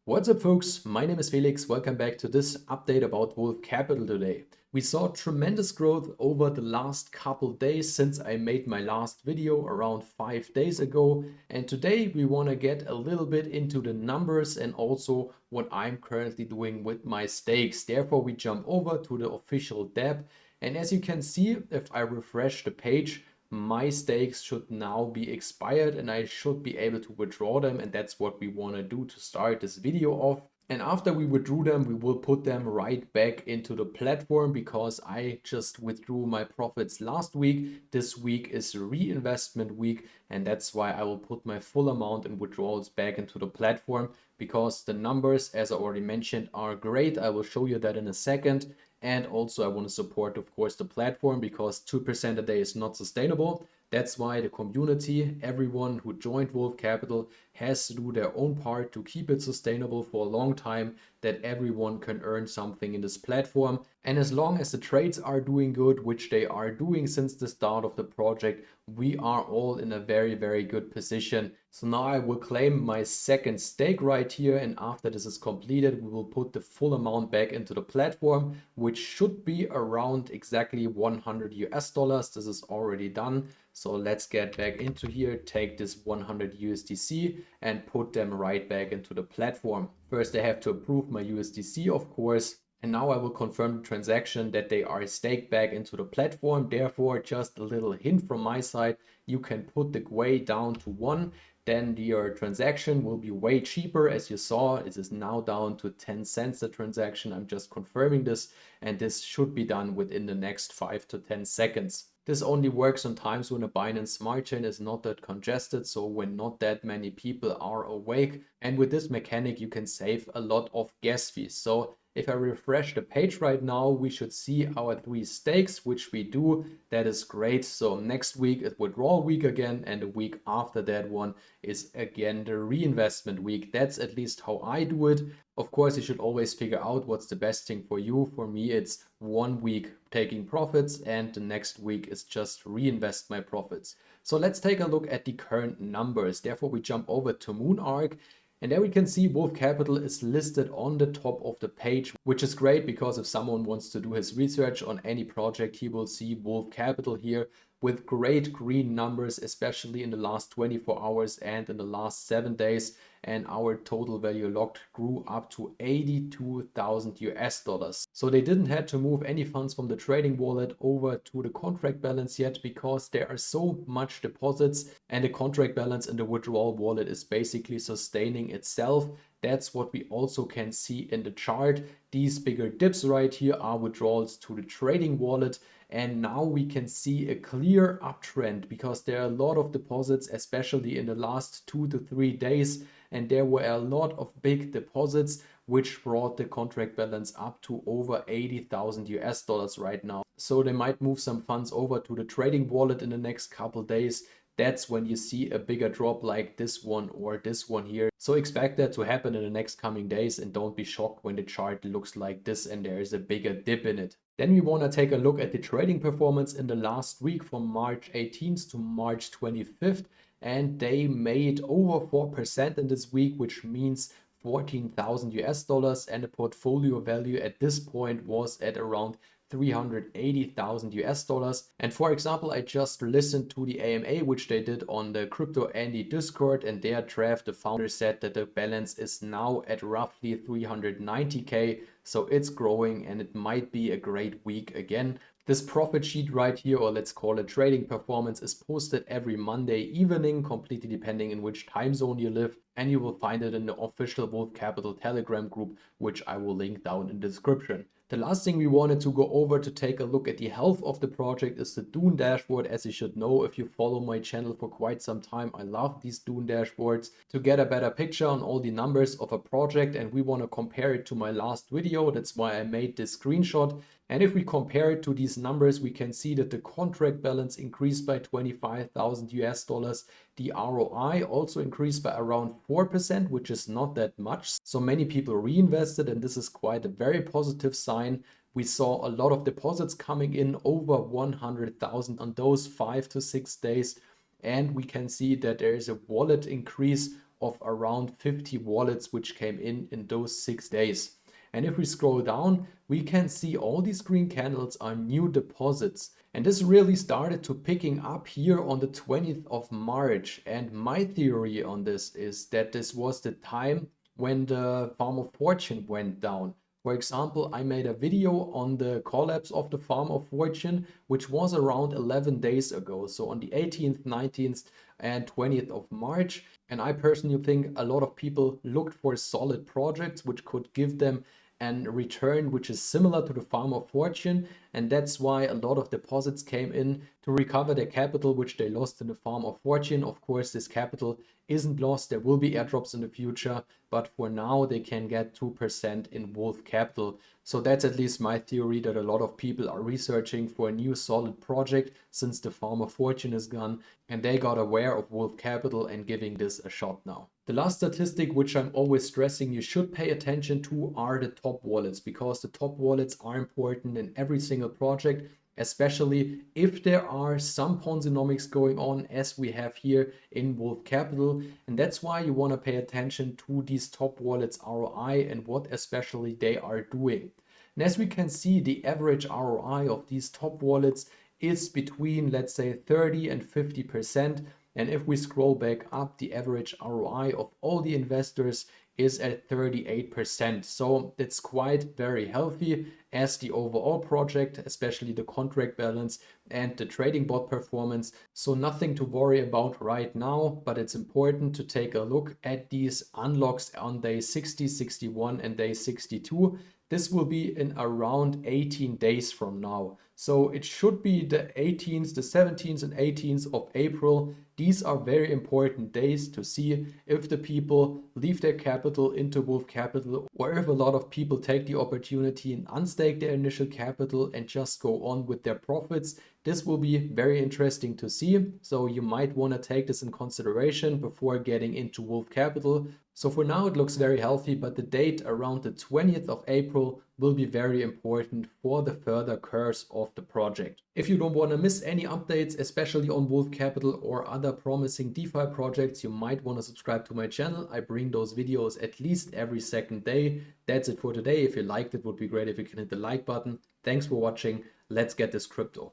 What's up, folks? My name is Felix. Welcome back to this update about Wolf Capital today. We saw tremendous growth over the last couple days since I made my last video around 5 days ago. And today we want to get a little bit into the numbers and also what I'm currently doing with my stakes. Therefore, we jump over to the official DApp. And as you can see, if I refresh the page, my stakes should now be expired and I should be able to withdraw them, and that's what we want to do to start this video off. And after we withdrew them, we will put them right back into the platform because I just withdrew my profits last week. This week is reinvestment week, and that's why I will put my full amount in withdrawals back into the platform because the numbers, as I already mentioned, are great. I will show you that in a second. And also I want to support, of course, the platform because 2% a day is not sustainable. That's why the community, everyone who joined Wolf Capital, has to do their own part to keep it sustainable for a long time, that everyone can earn something in this platform. And as long as the trades are doing good, which they are doing since the start of the project, we are all in a very, very good position. So now I will claim my second stake right here, and after this is completed, we will put the full amount back into the platform, which should be around exactly 100 US dollars. This is already done. So let's get back into here, take this 100 USDC and put them right back into the platform. First, I have to approve my USDC, of course. And now I will confirm the transaction that they are staked back into the platform. Therefore, just a little hint from my side, you can put the GUI down to 1. Then your transaction will be way cheaper. As you saw, it is now down to 10 cents a transaction. I'm just confirming this, and this should be done within the next 5 to 10 seconds. This only works on times when a Binance Smart Chain is not that congested, so when not that many people are awake. And with this mechanic, you can save a lot of gas fees. So if I refresh the page right now, we should see our 3 stakes, which we do. That is great. So next week is withdrawal week again, and the week after that one is again the reinvestment week. That's at least how I do it. Of course, you should always figure out what's the best thing for you. For me, it's 1 week taking profits and the next week is just reinvest my profits. So let's take a look at the current numbers. Therefore, we jump over to Moonark. And there we can see Wolf Capital is listed on the top of the page, which is great because if someone wants to do his research on any project, he will see Wolf Capital here with great green numbers, especially in the last 24 hours and in the last 7 days. And our total value locked grew up to 82,000 US dollars. So they didn't have to move any funds from the trading wallet over to the contract balance yet because there are so much deposits and the contract balance in the withdrawal wallet is basically sustaining itself. That's what we also can see in the chart. These bigger dips right here are withdrawals to the trading wallet. And now we can see a clear uptrend because there are a lot of deposits, especially in the last 2 to 3 days. And there were a lot of big deposits, which brought the contract balance up to over 80,000 US dollars right now. So they might move some funds over to the trading wallet in the next couple days. That's when you see a bigger drop like this one or this one here. So expect that to happen in the next coming days and don't be shocked when the chart looks like this and there is a bigger dip in it. Then we want to take a look at the trading performance in the last week from March 18th to March 25th. And they made over 4% in this week, which means 14,000 US dollars, and the portfolio value at this point was at around 380,000 US dollars. And for example, I just listened to the AMA, which they did on the Crypto Andy Discord, and their draft, the founder said that the balance is now at roughly 390k. So it's growing and it might be a great week again. This profit sheet right here, or let's call it trading performance, is posted every Monday evening, completely depending in which time zone you live. And you will find it in the official Wolf Capital Telegram group, which I will link down in the description. The last thing we wanted to go over to take a look at the health of the project is the Dune Dashboard. As you should know, if you follow my channel for quite some time, I love these Dune Dashboards to get a better picture on all the numbers of a project, and we want to compare it to my last video. That's why I made this screenshot. And if we compare it to these numbers, we can see that the contract balance increased by 25,000 US dollars. The ROI also increased by around 4%, which is not that much. So many people reinvested, and this is quite a very positive sign. We saw a lot of deposits coming in, over 100,000 on those 5 to 6 days. And we can see that there is a wallet increase of around 50 wallets which came in those 6 days. And if we scroll down, we can see all these green candles are new deposits. And this really started to picking up here on the 20th of March. And my theory on this is that this was the time when the Farm of Fortune went down. For example, I made a video on the collapse of the Farm of Fortune, which was around 11 days ago. So on the 18th, 19th, and 20th of March. And I personally think a lot of people looked for solid projects which could give them and return which is similar to the Farm of Fortune, and that's why a lot of deposits came in to recover their capital which they lost in the Farm of Fortune. Of course, this capital isn't lost, there will be airdrops in the future, but for now they can get 2% in Wolf Capital. So that's at least my theory, that a lot of people are researching for a new solid project since the Farm of Fortune is gone, and they got aware of Wolf Capital and giving this a shot now. The last statistic which I'm always stressing you should pay attention to are the top wallets, because the top wallets are important in every single project, especially if there are some Ponzinomics going on as we have here in Wolf Capital. And that's why you want to pay attention to these top wallets ROI and what especially they are doing. And as we can see, the average ROI of these top wallets is between, let's say, 30 and 50%. And if we scroll back up, the average ROI of all the investors is at 38%. So that's quite very healthy, as the overall project, especially the contract balance and the trading bot performance. So nothing to worry about right now, but it's important to take a look at these unlocks on day 60, 61 and day 62. This will be in around 18 days from now. So it should be the 18th, the 17th and 18th of April. These are very important days to see if the people leave their capital into Wolf Capital, or if a lot of people take the opportunity and unstake their initial capital and just go on with their profits. This will be very interesting to see. So you might want to take this in consideration before getting into Wolf Capital. So for now it looks very healthy, but the date around the 20th of April will be very important for the further course of the project. If you don't want to miss any updates, especially on Wolf Capital or other promising DeFi projects, you might want to subscribe to my channel. I bring those videos at least every second day. That's it for today. If you liked it, would be great if you can hit the like button. Thanks for watching. Let's get this crypto.